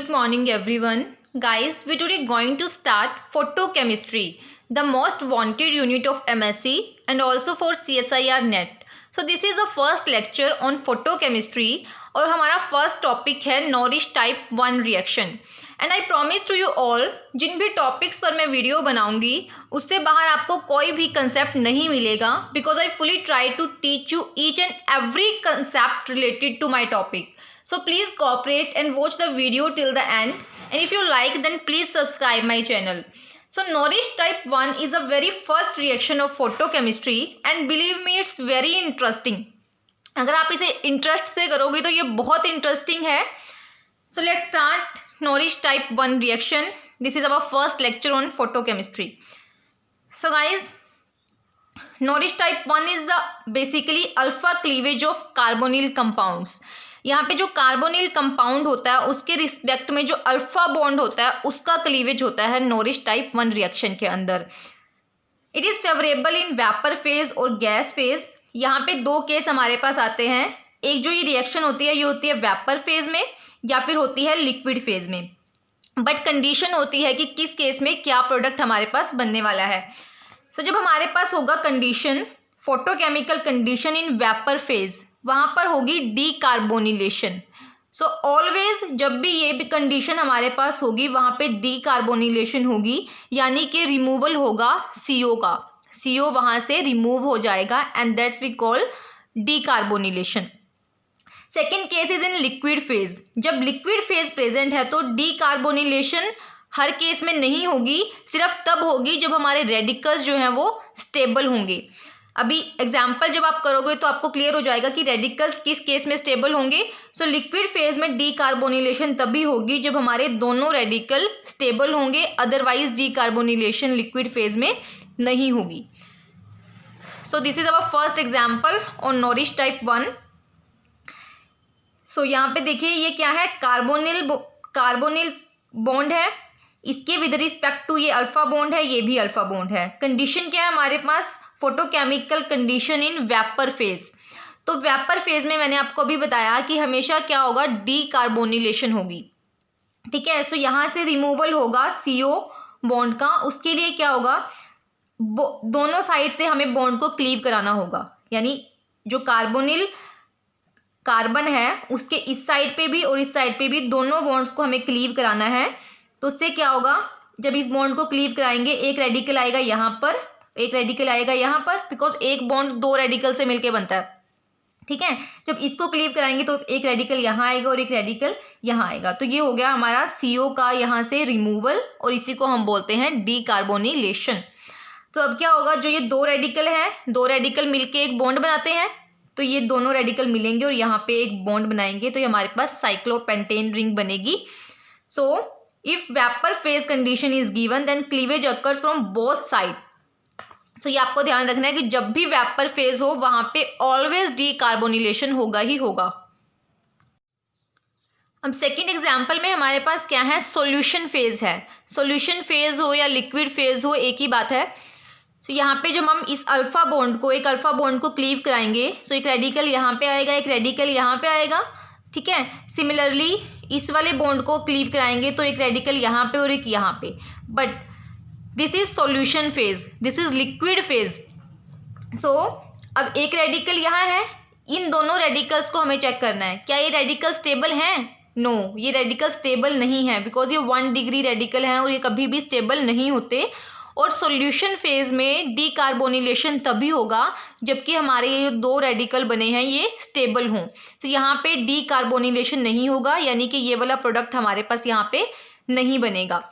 good morning everyone. Guys, we today going to start photochemistry, the most wanted unit of MSc and also for CSIR NET. So this is the first lecture on photochemistry और हमारा first topic है Norrish type 1 reaction. And I promise to you all, जिन भी topics पर मैं video बनाऊंगी उससे बाहर आपको कोई भी कंसेप्ट नहीं मिलेगा, because I fully try to teach you each and every concept related to my topic. So please cooperate and watch the video till the end, and if you like then please subscribe my channel. So Norrish type 1 is a very first reaction of photochemistry and believe me it's very interesting. अगर आप इसे interest से करोगे तो ये बहुत interesting है. So let's start Norrish type 1 reaction. This is our first lecture on photochemistry. So guys, Norrish type 1 is the basically alpha cleavage of carbonyl compounds. यहाँ पे जो कार्बोनिल कंपाउंड होता है उसके रिस्पेक्ट में जो अल्फा बॉन्ड होता है उसका क्लीवेज होता है नॉरिश टाइप 1 रिएक्शन के अंदर. It is favourable in vapour phase और गैस फेज. यहाँ पे दो केस हमारे पास आते हैं. एक जो ये रिएक्शन होती है ये होती है वेपर फेज में या फिर होती है लिक्विड फेज में. बट कंडीशन होती है कि किस केस में क्या प्रोडक्ट हमारे पास बनने वाला है. सो जब हमारे पास होगा condition photochemical condition in vapour phase, वहाँ पर होगी डीकार्बोनिलेशन. सो ऑलवेज जब भी ये भी कंडीशन हमारे पास होगी वहाँ पे डीकार्बोनिलेशन होगी, यानी कि रिमूवल होगा CO का. CO वहाँ से रिमूव हो जाएगा and that's we call decarbonylation. Second case is in liquid phase. जब लिक्विड फेज प्रेजेंट है तो डीकार्बोनिलेशन हर केस में नहीं होगी, सिर्फ तब होगी जब हमारे रेडिकल्स जो हैं वो स्टेबल होंगे. अभी एग्जाम्पल जब आप करोगे तो आपको क्लियर हो जाएगा कि रेडिकल्स किस केस में स्टेबल होंगे. सो लिक्विड फेज में डीकार्बोनिलेशन तभी होगी जब हमारे दोनों रेडिकल स्टेबल होंगे, अदरवाइज डीकार्बोनिलेशन लिक्विड फेज में नहीं होगी. So this is our first example on nourish type 1. सो यहाँ पे देखिए ये क्या है, कार्बोनिल बॉन्ड है. इसके विद रिस्पेक्ट टू ये अल्फा बॉन्ड है, ये भी अल्फा बॉन्ड है. कंडीशन क्या है हमारे पास, photochemical condition in vapour phase. तो वेपर फेज में मैंने आपको अभी बताया कि हमेशा क्या होगा, डीकार्बोनिलेशन होगी. ठीक है. सो यहाँ से रिमूवल होगा CO बॉन्ड का. उसके लिए क्या होगा, दोनों साइड से हमें बॉन्ड को क्लीव कराना होगा. यानी जो कार्बन है उसके इस साइड पे भी और इस साइड पे भी दोनों बॉन्ड्स को हमें क्लीव कराना है. तो उससे क्या होगा, जब इस बॉन्ड को क्लीव कराएंगे एक रेडिकल आएगा यहाँ पर, एक रेडिकल आएगा यहाँ पर, बिकॉज एक बॉन्ड दो रेडिकल से मिलके बनता है. ठीक है. जब इसको क्लीव कराएंगे तो एक रेडिकल यहाँ आएगा और एक रेडिकल यहाँ आएगा. तो ये हो गया हमारा CO का यहाँ से रिमूवल और इसी को हम बोलते हैं डीकार्बोनिलेशन. तो अब क्या होगा, जो ये दो रेडिकल हैं, दो रेडिकल मिलके एक बॉन्ड बनाते हैं, तो ये दोनों रेडिकल मिलेंगे और यहाँ पे एक बॉन्ड बनाएंगे, तो ये हमारे पास साइक्लोपेंटेन रिंग बनेगी. So if vapour phase condition is given then cleavage occurs from both side. तो ये आपको ध्यान रखना है कि जब भी वेपर फेज हो वहां पे ऑलवेज डीकार्बोनिलेशन होगा ही होगा. अब सेकेंड एग्जाम्पल में हमारे पास क्या है, सॉल्यूशन फेज है. सॉल्यूशन फेज हो या लिक्विड फेज हो एक ही बात है. तो यहाँ पे जब हम इस अल्फा बॉन्ड को, एक अल्फा बॉन्ड को क्लीव कराएंगे, सो एक रेडिकल यहाँ पे आएगा, एक रेडिकल यहाँ पे आएगा. ठीक है. सिमिलरली इस वाले बॉन्ड को क्लीव कराएंगे तो एक रेडिकल यहाँ पे और एक यहाँ पे. But this is solution phase, this is liquid phase. So अब एक रेडिकल यहाँ है, इन दोनों रेडिकल्स को हमें चेक करना है, क्या ये रेडिकल स्टेबल हैं. नो, ये रेडिकल स्टेबल नहीं है, बिकॉज ये 1 डिग्री रेडिकल हैं और ये कभी भी स्टेबल नहीं होते. और सॉल्यूशन फेज में डीकार्बोनिलेशन तभी होगा जबकि हमारे ये दो रेडिकल बने हैं ये स्टेबल हों. तो यहाँ पे डीकार्बोनिलेशन नहीं होगा, यानी कि ये वाला प्रोडक्ट हमारे पास यहाँ पे नहीं बनेगा.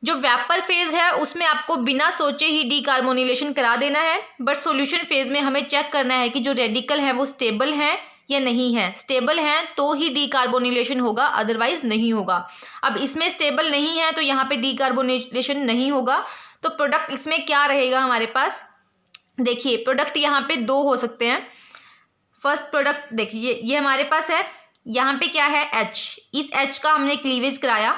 जो वेपर फेज है उसमें आपको बिना सोचे ही डीकार्बोनिलेशन करा देना है, बट सॉल्यूशन फेज में हमें चेक करना है कि जो रेडिकल हैं वो स्टेबल हैं या नहीं है. स्टेबल हैं तो ही डीकार्बोनिलेशन होगा, अदरवाइज नहीं होगा. अब इसमें स्टेबल नहीं है तो यहाँ पे डीकार्बोनिलेशन नहीं होगा. तो प्रोडक्ट इसमें क्या रहेगा हमारे पास, देखिए प्रोडक्ट यहाँ पे दो हो सकते हैं. फर्स्ट प्रोडक्ट देखिए ये हमारे पास है, यहाँ पे क्या है H. इस H का हमने क्लीवेज कराया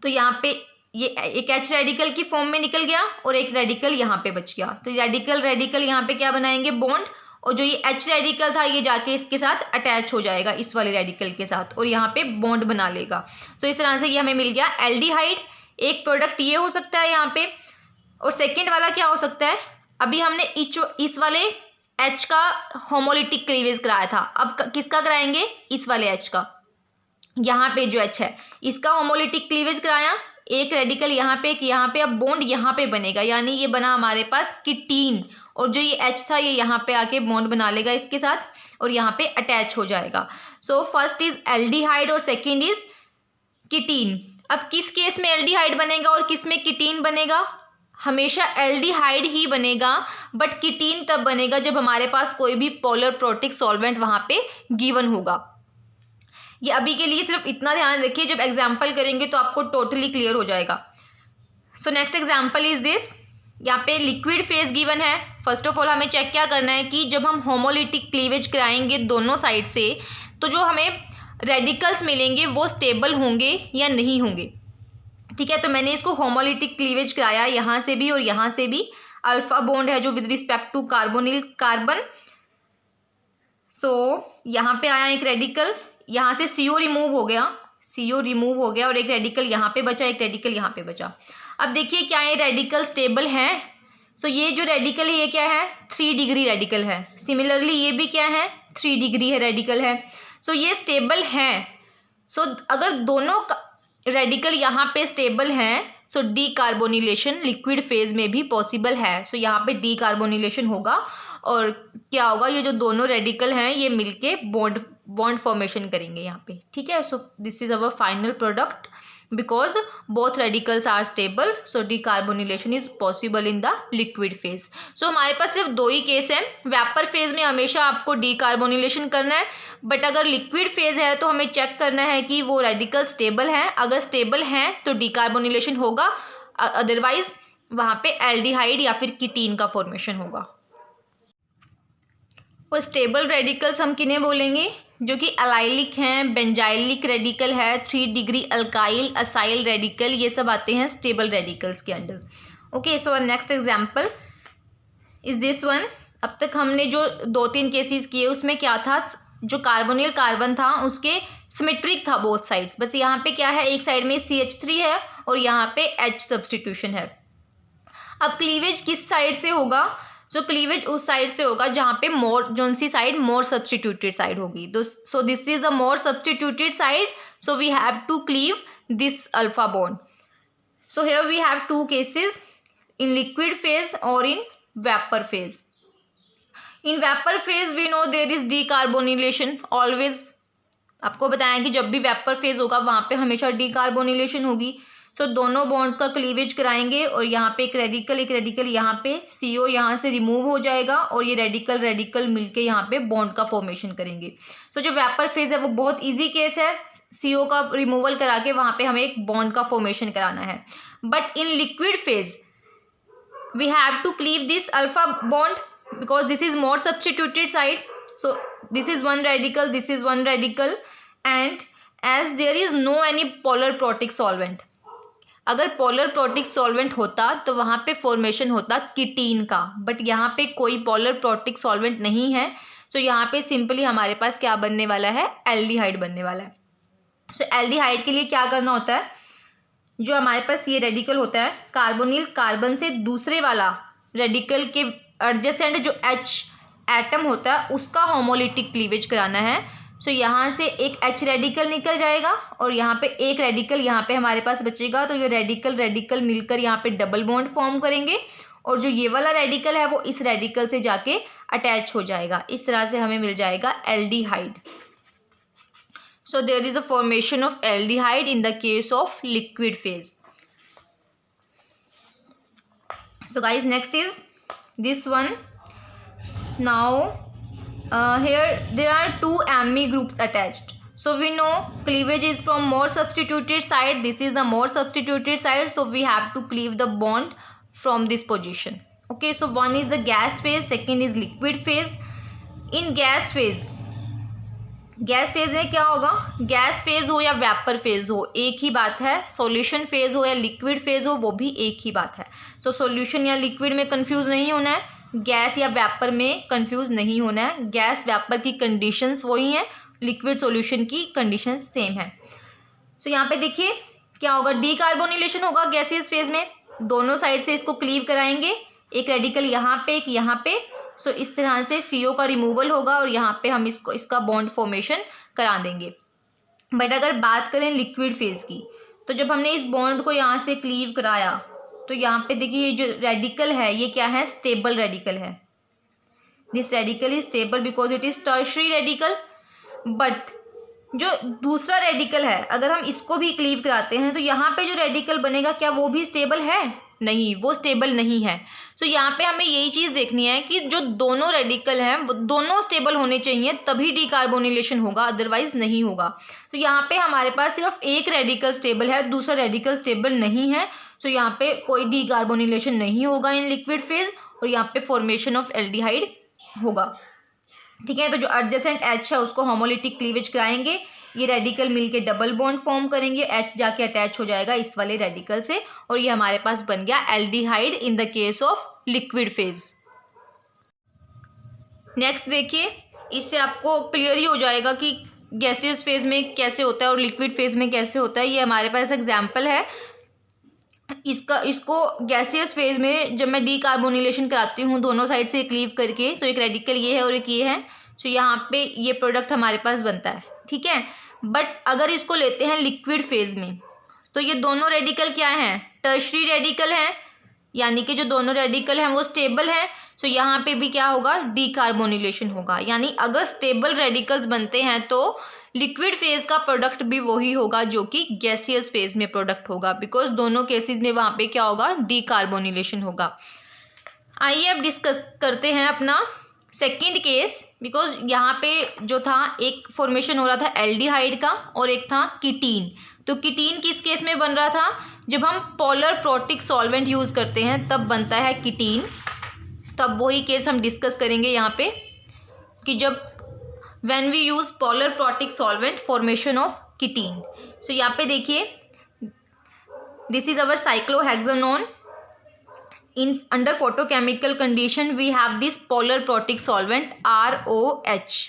तो यहाँ पे ये एक H रेडिकल की फॉर्म में निकल गया और एक रेडिकल यहाँ पे बच गया. तो रेडिकल यहाँ पे क्या बनाएंगे, बॉन्ड, और जो ये H रेडिकल था ये जाके इसके साथ अटैच हो जाएगा इस वाले रेडिकल के साथ और यहाँ पे बॉन्ड बना लेगा। तो इस तरह से ये हमें मिल गया एल्डिहाइड। एक प्रोडक्ट ये हो सकता है यहाँ पे, और सेकेंड वाला क्या हो सकता है, अभी हमने इस वाले H का होमोलिटिक क्लीवेज कराया था, अब किसका कराएंगे, इस वाले H का। यहाँ पे जो H है इसका होमोलिटिक क्लीवेज कराया, एक रेडिकल यहाँ पे, एक यहाँ पे, अब बॉन्ड यहाँ पे बनेगा, यानी ये बना हमारे पास कीटीन, और जो ये H था ये यहाँ पे आके बॉन्ड बना लेगा इसके साथ और यहाँ पे अटैच हो जाएगा। सो फर्स्ट इज एल्डिहाइड और सेकेंड इज कीटीन। अब किस केस में एल्डिहाइड बनेगा और किस में कीटीन बनेगा, हमेशा एल्डिहाइड ही बनेगा, बट कीटीन तब बनेगा जब हमारे पास कोई भी पोलर प्रोटिक सॉल्वेंट वहाँ पे गिवन होगा। ये अभी के लिए सिर्फ इतना ध्यान रखिए, जब एग्जाम्पल करेंगे तो आपको टोटली क्लियर हो जाएगा। So next example is this, यहाँ पे लिक्विड फेज गिवन है। फर्स्ट ऑफ ऑल हमें चेक क्या करना है कि जब हम होमोलिटिक क्लीवेज कराएंगे दोनों साइड से, तो जो हमें रेडिकल्स मिलेंगे वो स्टेबल होंगे या नहीं होंगे। ठीक है, तो मैंने इसको होमोलिटिक क्लीवेज कराया यहाँ से भी और यहाँ से भी। अल्फा बॉन्ड है जो with respect to carbonyl carbon. So यहाँ पे आया एक रेडिकल, यहाँ से CO रिमूव हो गया, CO रिमूव हो गया और एक रेडिकल यहाँ पे बचा, एक रेडिकल यहाँ पे बचा। अब देखिए क्या ये रेडिकल स्टेबल हैं। सो ये जो रेडिकल है ये क्या है, 3 डिग्री रेडिकल है। सिमिलरली ये भी क्या है, 3 डिग्री है रेडिकल है। सो ये स्टेबल हैं। सो अगर दोनों रेडिकल यहाँ पे स्टेबल हैं, सो डीकार्बोनिलेशन लिक्विड फेज में भी पॉसिबल है। सो यहाँ पे डीकार्बोनिलेशन होगा और क्या होगा, ये जो दोनों रेडिकल हैं ये मिलके बॉन्ड फॉर्मेशन करेंगे यहाँ पे। ठीक है, so this is our final product because both radicals are stable, so decarbonylation is possible in the liquid phase. So हमारे पास सिर्फ 2 ही केस हैं। वेपर फेज में हमेशा आपको डीकार्बोनिलेशन करना है, बट अगर लिक्विड फेज है तो हमें चेक करना है कि वो रेडिकल स्टेबल हैं। अगर स्टेबल हैं तो डीकार्बोनिलेशन होगा, अदरवाइज वहाँ पे एल्डिहाइड या फिर कीटीन का फॉर्मेशन होगा। और स्टेबल रेडिकल्स हम किन्हें बोलेंगे, जो कि अलाइलिक हैं, बेंजाइलिक रेडिकल है, 3 डिग्री अल्काइल असाइल रेडिकल, ये सब आते हैं स्टेबल रेडिकल्स के under. Okay, so next example is this one. अब तक हमने जो 2-3 केसेस किए उसमें क्या था, जो कार्बोनिल कार्बन था उसके सिमेट्रिक था बोथ साइड्स। बस यहाँ पे क्या है, एक साइड में CH3 है और यहाँ पे H सब्सटीट्यूशन है। अब क्लीवेज किस साइड से होगा, सो क्लीवेज उस साइड से होगा जहाँ पे मोर, जोन सी साइड मोर सब्सटीट्यूटेड साइड होगी। So this is a more substituted side, so we have to cleave this alpha bond. So here we have 2 cases, in liquid phase और in vapour phase. In vapour phase we know there is decarbonylation always. आपको बताया कि जब भी vapour phase होगा वहाँ पे हमेशा डीकार्बोनिलेशन होगी। सो दोनों बॉन्ड्स का क्लीवेज कराएंगे और यहाँ पे एक रेडिकल यहाँ पे CO यहाँ से रिमूव हो जाएगा और ये रेडिकल मिलके यहाँ पे बॉन्ड का फॉर्मेशन करेंगे। सो जो वेपर फेज है वो बहुत इजी केस है, CO का रिमूवल करा के वहाँ पे हमें एक बॉन्ड का फॉर्मेशन कराना है। But in liquid phase we have to cleave this alpha bond because this is more substituted side. So this is one radical, this is one radical, and as there is no any polar protic solvent, अगर polar protic solvent होता तो वहाँ पे formation होता कीटीन का, but यहाँ पे कोई पोलर प्रोटिक सॉल्वेंट नहीं है। सो यहाँ पे सिंपली हमारे पास क्या बनने वाला है, एल्डिहाइड बनने वाला है। सो एल्डिहाइड के लिए क्या करना होता है, जो हमारे पास ये रेडिकल होता है कार्बोनिल कार्बन से दूसरे वाला रेडिकल के एडजेसेंट जो H एटम होता है उसका होमोलिटिक क्लीवेज कराना है। सो यहाँ से एक H रेडिकल निकल जाएगा और यहाँ पे एक रेडिकल यहाँ पे हमारे पास बचेगा, तो ये रेडिकल मिलकर यहाँ पे डबल बॉन्ड फॉर्म करेंगे और जो ये वाला रेडिकल है वो इस रेडिकल से जाके अटैच हो जाएगा। इस तरह से हमें मिल जाएगा aldehyde. So there is a formation of aldehyde in the case of liquid phase. So guys next is this one. Now here there are 2 amine groups attached. So we know cleavage is from more substituted side, this is the more substituted side, so we have to cleave the bond from this position. Okay, so one is the gas phase, second is liquid phase. In gas phase में क्या होगा, gas phase हो या vapour phase हो एक ही बात है, solution phase हो या लिक्विड फेज हो वो भी एक ही बात है। सो सॉल्यूशन या लिक्विड में कंफ्यूज नहीं होना है, गैस या वेपर में कंफ्यूज नहीं होना है। गैस वेपर की कंडीशंस वही हैं, लिक्विड सॉल्यूशन की कंडीशंस सेम है। सो यहाँ पे देखिए क्या होगा, डीकार्बोनिलेशन होगा गैसियस फेज में। दोनों साइड से इसको क्लीव कराएंगे, एक रेडिकल यहाँ पे एक यहाँ पे। सो इस तरह से CO का रिमूवल होगा और यहाँ पे हम इसका बॉन्ड फॉर्मेशन करा देंगे। बट अगर बात करें लिक्विड फेज की, तो जब हमने इस बॉन्ड को यहाँ से क्लीव कराया तो यहाँ पे देखिए ये जो रेडिकल है ये क्या है, स्टेबल रेडिकल है। This radical is stable because it is tertiary radical. But जो दूसरा रेडिकल है, अगर हम इसको भी क्लीव कराते हैं तो यहाँ पे जो रेडिकल बनेगा क्या वो भी स्टेबल है? नहीं, वो स्टेबल नहीं है। सो यहाँ पे हमें यही चीज़ देखनी है कि जो दोनों रेडिकल हैं वो दोनों स्टेबल होने चाहिए, तभी डीकार्बोनिलेशन होगा, अदरवाइज नहीं होगा। तो यहाँ पे हमारे पास सिर्फ एक रेडिकल स्टेबल है, दूसरा रेडिकल स्टेबल नहीं है। सो यहाँ पे कोई डीकार्बोनिलेशन नहीं होगा इन लिक्विड फेज, और यहाँ पे फॉर्मेशन ऑफ एल्डिहाइड होगा। ठीक है, तो जो एडजेसेंट H है उसको होमोलिटिक क्लीवेज कराएंगे, ये रेडिकल मिलके डबल बॉन्ड फॉर्म करेंगे, H जाके अटैच हो जाएगा इस वाले रेडिकल से, और ये हमारे पास बन गया aldehyde in the case of liquid phase. Next देखिए, इससे आपको क्लियर ही हो जाएगा कि गैसियस फेज में कैसे होता है और लिक्विड फेज में कैसे होता है। ये हमारे पास एग्जाम्पल है इसको गैसियस फेज में जब मैं डीकार्बोनिलेशन कराती हूँ दोनों साइड से क्लीव करके, तो एक रेडिकल ये है और एक ये है। सो यहाँ पे ये प्रोडक्ट हमारे पास बनता है। ठीक है, बट अगर इसको लेते हैं लिक्विड फेज में, तो ये दोनों रेडिकल क्या हैं, टर्शरी रेडिकल हैं, यानी कि जो दोनों रेडिकल हैं वो स्टेबल हैं। सो यहाँ पे भी क्या होगा, डीकार्बोनिलेशन होगा। यानी अगर स्टेबल रेडिकल्स बनते हैं तो लिक्विड फेज का प्रोडक्ट भी वही होगा जो कि गैसियस फेज में प्रोडक्ट होगा, बिकॉज दोनों केसेस में वहाँ पे क्या होगा, डीकार्बोनिलेशन होगा। आइए अब डिस्कस करते हैं अपना सेकंड केस, बिकॉज यहाँ पे जो था एक फॉर्मेशन हो रहा था एल्डिहाइड का और एक था कीटीन। तो कीटीन किस केस में बन रहा था, जब हम पोलर प्रोटिक सॉल्वेंट यूज़ करते हैं तब बनता है कीटीन। तब वही केस हम डिस्कस करेंगे यहाँ पे कि जब when we use polar protic solvent formation of ketene। so यहाँ पे देखिए this is our cyclohexanone in under photochemical condition we have this polar protic solvent ROH।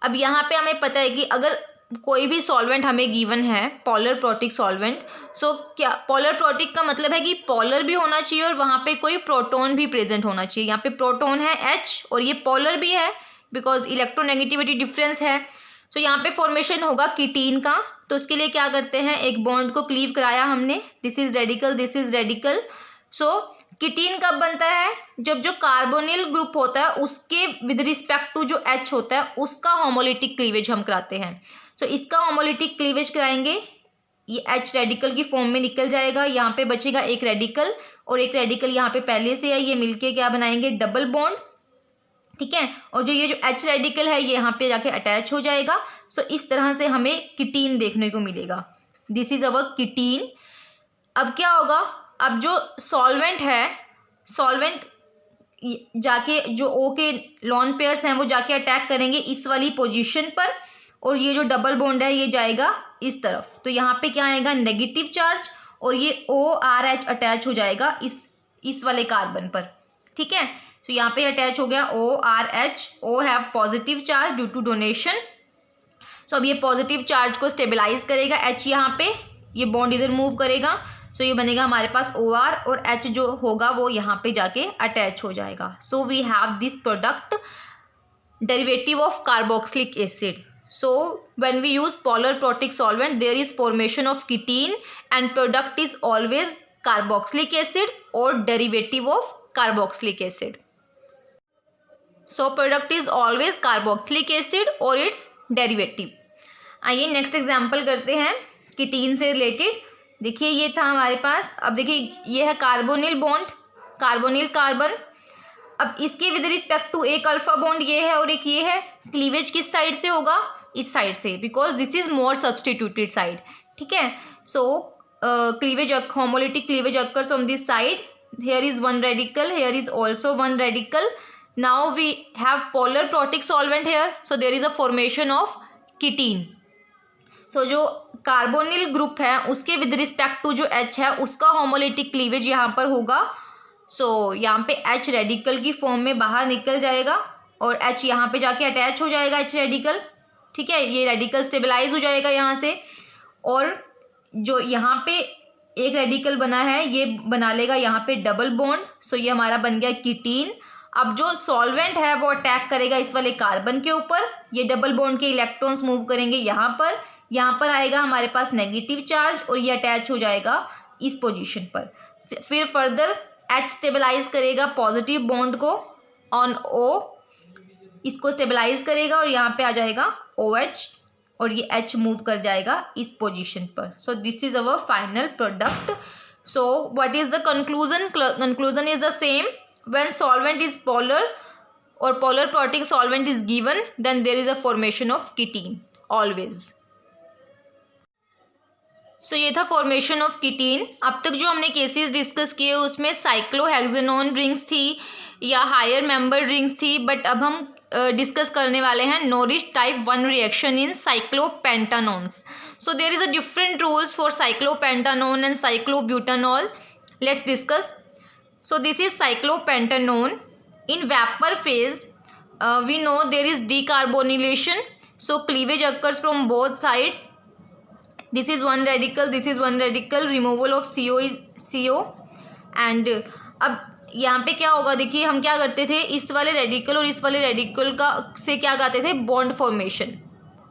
अब यहाँ पे हमें पता है कि अगर कोई भी सॉल्वेंट हमें गिवन है पोलर प्रोटिक सॉल्वेंट, सो क्या पोलर प्रोटिक का मतलब है कि पोलर भी होना चाहिए और वहाँ पे कोई प्रोटोन भी प्रेजेंट होना चाहिए। यहाँ पे प्रोटोन है H और ये पोलर भी है बिकॉज इलेक्ट्रोनेगेटिविटी डिफरेंस है। सो यहाँ पे फॉर्मेशन होगा कीटीन का। तो उसके लिए क्या करते हैं, एक बॉन्ड को क्लीव कराया हमने, this is radical this is radical. So ketene कब बनता है, जब जो कार्बोनिल ग्रुप होता है उसके विद रिस्पेक्ट टू जो H होता है उसका होमोलिटिक क्लीवेज हम कराते हैं। सो इसका होमोलिटिक क्लीवेज कराएंगे, ये H रेडिकल की फॉर्म में निकल जाएगा, यहाँ पे बचेगा एक रेडिकल और एक रेडिकल यहाँ पे पहले से है, ये मिलके क्या बनाएंगे, डबल बॉन्ड। ठीक है, और जो ये जो H रेडिकल है ये यहाँ पे जाके अटैच हो जाएगा। सो इस तरह से हमें कीटीन देखने को मिलेगा, दिस इज अवर कीटीन। अब क्या होगा, अब जो सॉल्वेंट है, सॉल्वेंट जाके जो O के लॉन पेयर्स हैं वो जाके अटैक करेंगे इस वाली पोजीशन पर, और ये जो डबल बॉन्ड है ये जाएगा इस तरफ। तो यहाँ पे क्या आएगा, नेगेटिव चार्ज, और ये ORH अटैच हो जाएगा इस वाले कार्बन पर। ठीक है, सो यहाँ पे अटैच हो गया ORH, O have positive charge due to donation. So अब ये पॉजिटिव चार्ज को स्टेबलाइज करेगा, H यहाँ पे, ये बॉन्ड इधर मूव करेगा। सो ये बनेगा हमारे पास OR, और H जो होगा वो यहाँ पे जाके अटैच हो जाएगा। So we have this product derivative of carboxylic acid. So when we use polar protic solvent there is formation of ketene and product is always carboxylic acid or derivative of carboxylic acid. So product is always carboxylic acid or its derivative. आइए next example करते हैं कीटीन से related. देखिए ये था हमारे पास, अब देखिए ये है कार्बोनिल बॉन्ड, कार्बोनिल कार्बन। अब इसके विद रिस्पेक्ट टू एक अल्फा बॉन्ड ये है और एक ये है, क्लीवेज किस साइड से होगा, इस साइड से, because this is more substituted side. ठीक है, so cleavage homolytic cleavage occurs on this side, here is one radical, here is also one radical, now we have polar protic solvent here, so there is a formation of ketene। सो जो carbonyl group है उसके with respect to जो H है उसका homolytic cleavage यहाँ पर होगा। सो यहाँ पे H रेडिकल की फॉर्म में बाहर निकल जाएगा और H यहाँ पे जाके अटैच हो जाएगा H रेडिकल, ठीक है, ये रेडिकल स्टेबलाइज हो जाएगा यहाँ से। और जो यहाँ पे एक रेडिकल बना है ये बना लेगा यहाँ पे डबल बॉन्ड, सो ये हमारा बन गया कीटीन। अब जो सॉल्वेंट है वो अटैक करेगा इस वाले कार्बन के ऊपर, ये डबल बॉन्ड के इलेक्ट्रॉन्स मूव करेंगे यहाँ पर आएगा हमारे पास नेगेटिव चार्ज और ये अटैच हो जाएगा इस पोजीशन पर। फिर फर्दर H स्टेबलाइज करेगा पॉजिटिव बॉन्ड को ऑन O, इसको स्टेबलाइज करेगा और यहाँ पे आ जाएगा OH और ये H मूव कर जाएगा इस पोजीशन पर। So this is our final product. So what is the conclusion? Conclusion is the same, when solvent is polar or polar protic solvent is given then there is a formation of ketene always. So ये था formation of कीटीन। अब तक जो हमने cases discuss किए उसमें cyclohexanone rings थी या हायर मेंबर रिंग्स थी, बट अब हम डिस्कस करने वाले हैं Norrish type 1 reaction in cyclopentanones. So there is a different rules for cyclopentanone and cyclobutanol. Let's discuss. So this is cyclopentanone in vapor phase. We know there is decarbonylation, so cleavage occurs from both sides. This is one radical, this is one radical, removal of CO is CO. and अब यहाँ पे क्या होगा, देखिए हम क्या करते थे, इस वाले रेडिकल और इस वाले रेडिकल का से क्या करते थे, bond formation,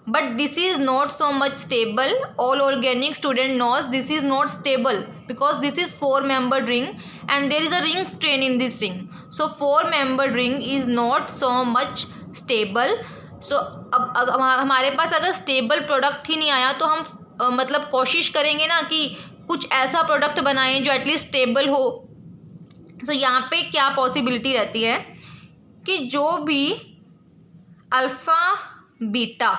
but this is not so much stable. All organic student knows this is not stable because this is 4-membered ring and there is a ring strain in this ring. So 4-membered ring is not so much stable. So अब हमारे पास अगर stable product ही नहीं आया तो हम मतलब कोशिश करेंगे ना कि कुछ ऐसा प्रोडक्ट बनाएं जो एटलीस्ट स्टेबल हो। सो यहाँ पे क्या पॉसिबिलिटी रहती है कि जो भी अल्फ़ा बीटा,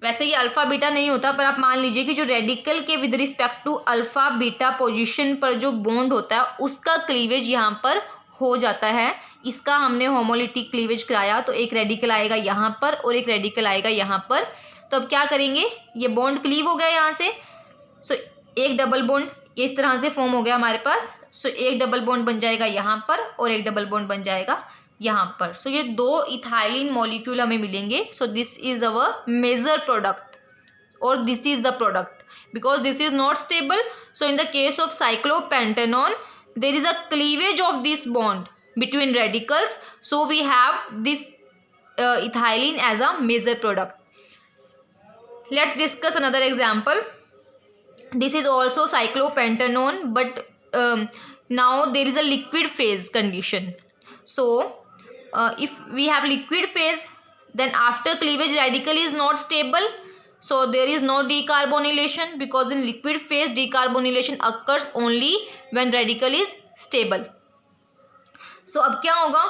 वैसे ये अल्फ़ा बीटा नहीं होता, पर आप मान लीजिए कि जो रेडिकल के with respect to alpha beta position पर जो बॉन्ड होता है उसका क्लीवेज यहाँ पर हो जाता है। इसका हमने होमोलिटिक क्लीवेज कराया, तो एक रेडिकल आएगा यहाँ पर और एक रेडिकल आएगा यहाँ पर। तो अब क्या करेंगे, ये बॉन्ड क्लीव हो गया यहाँ से, सो एक डबल बॉन्ड इस तरह से फॉर्म हो गया हमारे पास। सो एक डबल बॉन्ड बन जाएगा यहाँ पर और एक डबल बॉन्ड बन जाएगा यहाँ पर। सो ये 2 इथाइलिन मॉलिक्यूल हमें मिलेंगे। So this is our major product और this is the product because this is not stable. So in the case of cyclopentanone there is a cleavage of this bond between radicals, so we have this ethylene as a major product. Let's discuss another example. This is also cyclopentanone, but now there is a liquid phase condition. So if we have liquid phase, then after cleavage radical is not stable, so there is no decarbonylation because in liquid phase decarbonylation occurs only when radical is stable. So अब क्या होगा,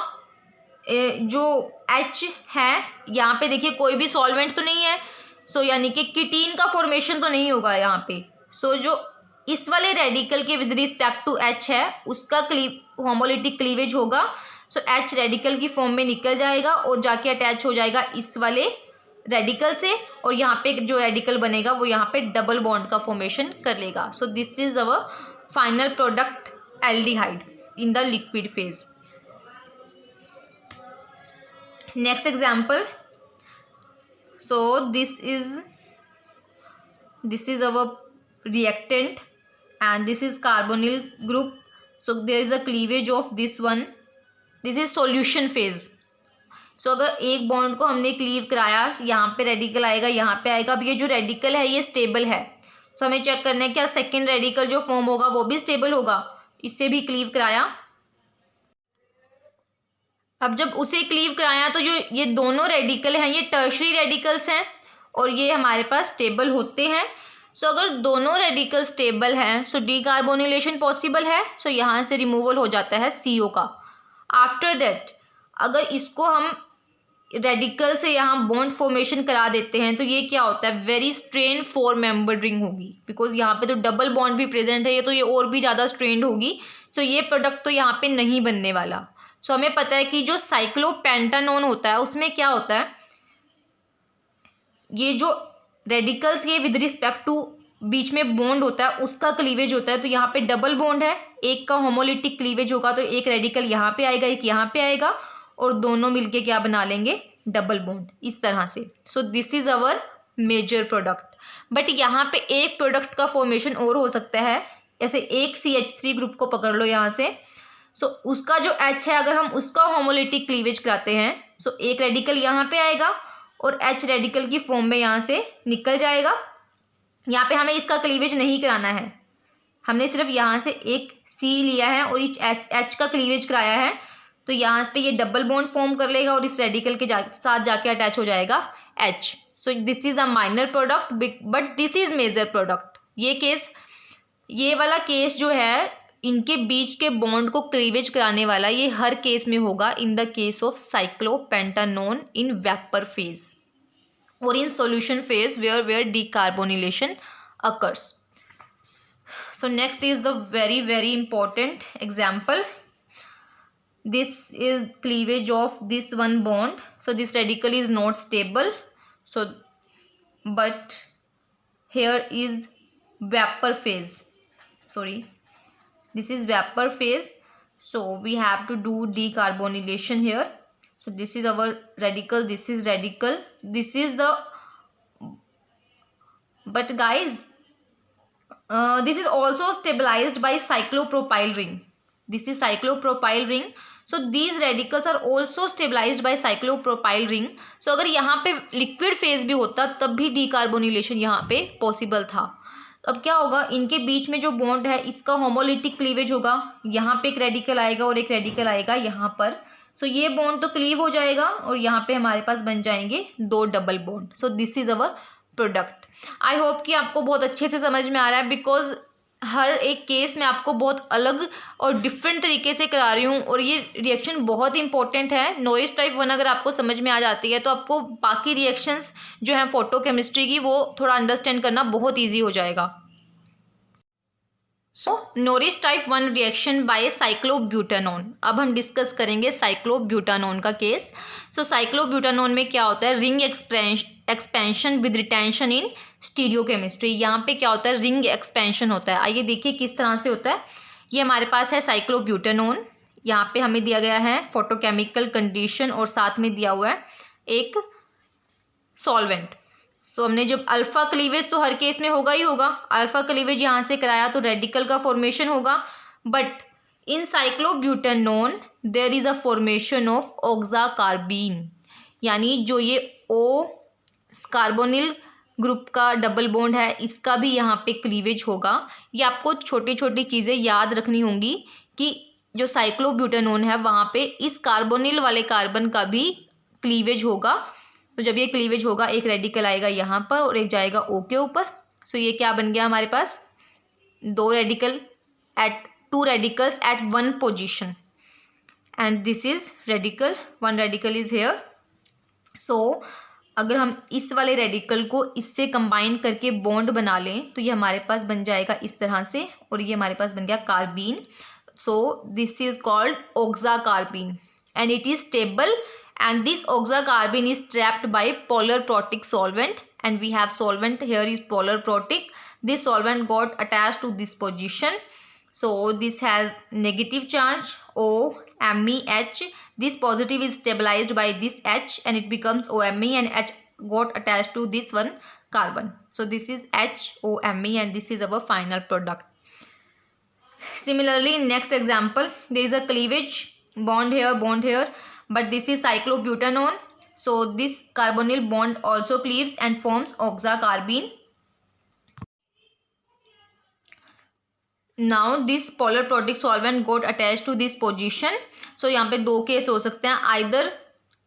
जो H है यहाँ पे देखिए कोई भी सॉल्वेंट तो नहीं है, सो यानी कि कीटीन का फॉर्मेशन तो नहीं होगा यहाँ पे। सो जो इस वाले रेडिकल के विद रिस्पेक्ट टू H है उसका होमोलिटिक क्लीवेज होगा। सो H रेडिकल की फॉर्म में निकल जाएगा और जाके अटैच हो जाएगा इस वाले रेडिकल से, और यहाँ पे जो रेडिकल बनेगा वो यहाँ पे डबल बॉन्ड का फॉर्मेशन कर लेगा। सो this is our final product aldehyde in the liquid phase. Next example. So this is our reactant and this is carbonyl group. So there is a cleavage of this one. This is solution phase. So अगर एक bond को हमने cleave कराया, यहाँ पे radical आएगा, यहाँ पे आएगा। अब ये जो रेडिकल है ये स्टेबल है, तो हमें चेक करना है क्या सेकेंड रेडिकल जो फॉर्म होगा वो भी स्टेबल होगा। इससे भी क्लीव कराया, अब जब उसे क्लीव कराया तो जो ये दोनों रेडिकल हैं ये टर्शरी रेडिकल्स हैं और ये हमारे पास स्टेबल होते हैं। सो अगर दोनों रेडिकल स्टेबल हैं सो डीकार्बोनिलेशन पॉसिबल है। सो यहाँ से रिमूवल हो जाता है CO का। आफ्टर दैट अगर इसको हम रेडिकल से यहाँ बॉन्ड फॉर्मेशन करा देते हैं तो ये क्या होता है, वेरी स्ट्रेन 4-membered रिंग होगी, बिकॉज यहाँ पे तो डबल बॉन्ड भी प्रेजेंट है, ये तो ये और भी ज़्यादा स्ट्रेंड होगी। सो ये प्रोडक्ट तो यहाँ पे नहीं बनने वाला। सो हमें पता है कि जो साइक्लोपेंटानोन होता है उसमें क्या होता है, ये जो रेडिकल्स के विद रिस्पेक्ट टू बीच में बॉन्ड होता है उसका क्लीवेज होता है। तो यहाँ पे डबल बॉन्ड है, एक का होमोलिटिक क्लीवेज होगा तो एक रेडिकल यहाँ पे आएगा, एक यहाँ पे आएगा और दोनों मिलके क्या बना लेंगे, डबल बॉन्ड, इस तरह से। So this is our major product. But यहाँ पे एक प्रोडक्ट का फॉर्मेशन और हो सकता है, ऐसे एक CH3 ग्रुप को पकड़ लो यहाँ से। सो उसका जो H है अगर हम उसका होमोलिटिक क्लीवेज कराते हैं, सो एक रेडिकल यहाँ पे आएगा और H रेडिकल की फॉर्म में यहाँ से निकल जाएगा। यहाँ पे हमें इसका क्लीवेज नहीं कराना है, हमने सिर्फ यहाँ से एक C लिया है और इस H का क्लीवेज कराया है। तो यहाँ पे ये डबल बॉन्ड फॉर्म कर लेगा और इस रेडिकल के साथ जाके अटैच हो जाएगा H। So this is a minor product but this is major product. ये वाला केस जो है, इनके बीच के बॉन्ड को क्लीवेज कराने वाला, ये हर केस में होगा in the case of cyclopentanone in vapour phase or in solution phase where decarbonylation occurs. So next is the very important example. This is cleavage of this one bond. So this radical is not stable. So but here is vapor phase. Sorry, this is vapor phase. So we have to do decarbonylation here. So this is our radical, this is radical, this is the, but guys this is also stabilized by cyclopropyl ring. This is cyclopropyl ring. So these radicals are also stabilized by cyclopropyl ring. So अगर यहाँ पे liquid phase भी होता तब भी decarbonylation यहाँ पे possible था। तो अब क्या होगा, इनके बीच में जो बॉन्ड है इसका होमोलिटिक क्लीवेज होगा, यहाँ पे एक रेडिकल आएगा और एक रेडिकल आएगा यहाँ पर। सो ये बॉन्ड तो क्लीव हो जाएगा और यहाँ पे हमारे पास बन जाएंगे दो double bond. So this is our product. I hope कि आपको बहुत अच्छे से समझ में आ रहा है, बिकॉज हर एक केस में आपको बहुत अलग और डिफरेंट तरीके से करा रही हूँ और ये रिएक्शन बहुत इंपॉर्टेंट है। नॉरिस टाइप 1 अगर आपको समझ में आ जाती है तो आपको बाकी रिएक्शंस जो हैं फोटोकेमिस्ट्री की वो थोड़ा अंडरस्टैंड करना बहुत ईजी हो जाएगा। सो नॉरिस टाइप 1 रिएक्शन बाय साइक्लोब्यूटानोन। अब हम डिस्कस करेंगे साइक्लोब्यूटानोन का केस। सो साइक्लोब्यूटानोन में क्या होता है, ring expansion with retention in stereochemistry. यहाँ पे क्या होता है, रिंग एक्सपेंशन होता है। आइए देखिए किस तरह से होता है। ये हमारे पास है साइक्लोब्यूटानोन, यहाँ पे हमें दिया गया है फोटोकेमिकल कंडीशन और साथ में दिया हुआ है एक सॉल्वेंट। सो हमने जब अल्फा क्लीवेज तो हर केस में होगा ही होगा, अल्फा क्लीवेज यहाँ से कराया तो रेडिकल का फॉर्मेशन होगा। But in cyclobutanone there is a formation of oxa carbene, यानी जो ये ओ कार्बोनिल ग्रुप का डबल बॉन्ड है इसका भी यहाँ पे क्लीवेज होगा। ये आपको छोटी छोटी चीज़ें याद रखनी होंगी कि जो साइक्लोब्यूटानोन है वहाँ पे इस कार्बोनिल वाले कार्बन का भी क्लीवेज होगा। तो जब ये क्लीवेज होगा एक रेडिकल आएगा यहाँ पर और एक जाएगा ओ के ऊपर। सो ये क्या बन गया हमारे पास, two radicals at one position and this is radical, one radical is here. So अगर हम इस वाले रेडिकल को इससे कंबाइन करके बॉन्ड बना लें तो ये हमारे पास बन जाएगा इस तरह से और ये हमारे पास बन गया carbene. So this is called oxa carbene and it is stable and this oxa carbene is trapped by polar protic solvent and we have solvent here is polar protic. This solvent got attached to this position, so this has negative charge OMeH. This positive is stabilized by this H and it becomes OMe and H got attached to this one carbon. So this is HOMe and this is our final product. Similarly in next example there is a cleavage, bond here, but this is cyclobutanone. So this carbonyl bond also cleaves and forms oxacarbene. Now this polar protic solvent got attached to this position. So यहाँ पे दो case हो सकते हैं, either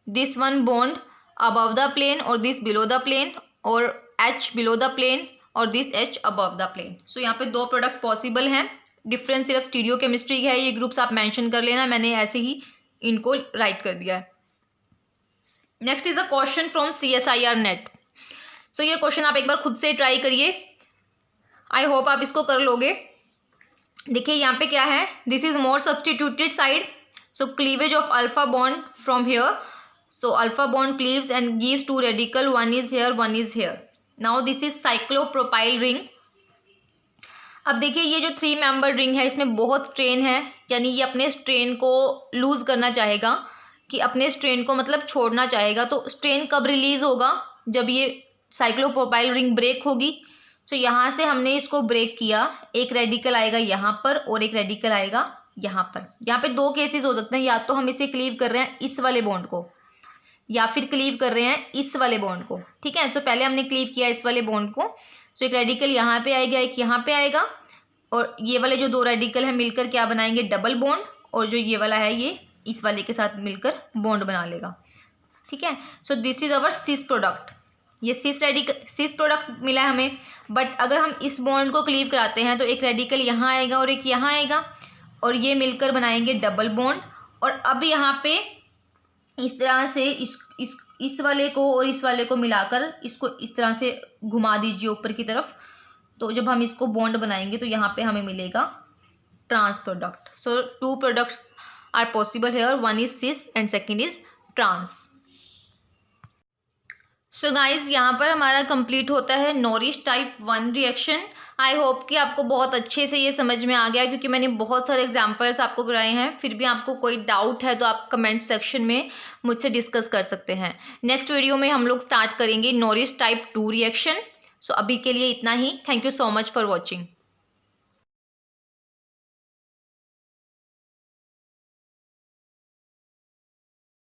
this one bond above the plane or this below the plane or H below the plane और this H above the plane. So यहाँ पे दो प्रोडक्ट पॉसिबल हैं। डिफरेंस सिर्फ स्टीरियो केमिस्ट्री है, ये ग्रुप्स आप मेंशन कर लेना, मैंने ऐसे ही इनको राइट कर दिया है। Next is a question from CSIR NET. सो ये क्वेश्चन आप एक बार खुद से ट्राई करिए, आई होप आप इसको कर लोगे। देखिए यहाँ पे क्या है, this is more substituted side. So cleavage of alpha bond from here. So alpha bond cleaves and gives two radical, one is here, one is here. Now this is cyclopropyl ring अब देखिए ये जो 3 member ring है इसमें बहुत strain है, यानी ये अपने स्ट्रेन को लूज़ करना चाहेगा, कि अपने स्ट्रेन को मतलब छोड़ना चाहेगा। तो स्ट्रेन कब रिलीज़ होगा? जब ये साइक्लोप्रोपाइल रिंग ब्रेक होगी। सो यहाँ से हमने इसको ब्रेक किया, एक रेडिकल आएगा यहाँ पर और एक रेडिकल आएगा यहाँ पर। यहाँ पे 2 केसेस हो सकते हैं, या तो हम इसे क्लीव कर रहे हैं इस वाले बॉन्ड को, या फिर क्लीव कर रहे हैं इस वाले बॉन्ड को, ठीक है। सो पहले हमने क्लीव किया इस वाले बॉन्ड को। सो एक रेडिकल यहाँ पे आएगा, एक यहाँ पे आएगा, और ये वाले जो 2 रेडिकल हैं मिलकर क्या बनाएंगे? डबल बॉन्ड, और जो ये वाला है ये इस वाले के साथ मिलकर बॉन्ड बना लेगा, ठीक है। So this is our cis product. ये सिस प्रोडक्ट मिला है हमें। बट अगर हम इस बॉन्ड को क्लीव कराते हैं तो एक रेडिकल यहाँ आएगा और एक यहाँ आएगा, और ये मिलकर बनाएंगे डबल बॉन्ड। और अब यहाँ पे इस तरह से इस वाले को और इस वाले को मिलाकर इसको इस तरह से घुमा दीजिए ऊपर की तरफ। तो जब हम इसको बॉन्ड बनाएंगे तो यहाँ पे हमें मिलेगा trans product. So 2 products are possible here, one is cis and second is trans. So guys यहाँ पर हमारा कंप्लीट होता है Norrish type 1 reaction. I hope कि आपको बहुत अच्छे से ये समझ में आ गया, क्योंकि मैंने बहुत सारे एग्जांपल्स आपको कराए हैं। फिर भी आपको कोई डाउट है तो आप कमेंट सेक्शन में मुझसे डिस्कस कर सकते हैं। नेक्स्ट वीडियो में हम लोग स्टार्ट करेंगे नॉरिश टाइप 2 रिएक्शन। सो अभी के लिए इतना ही। Thank you so much for watching.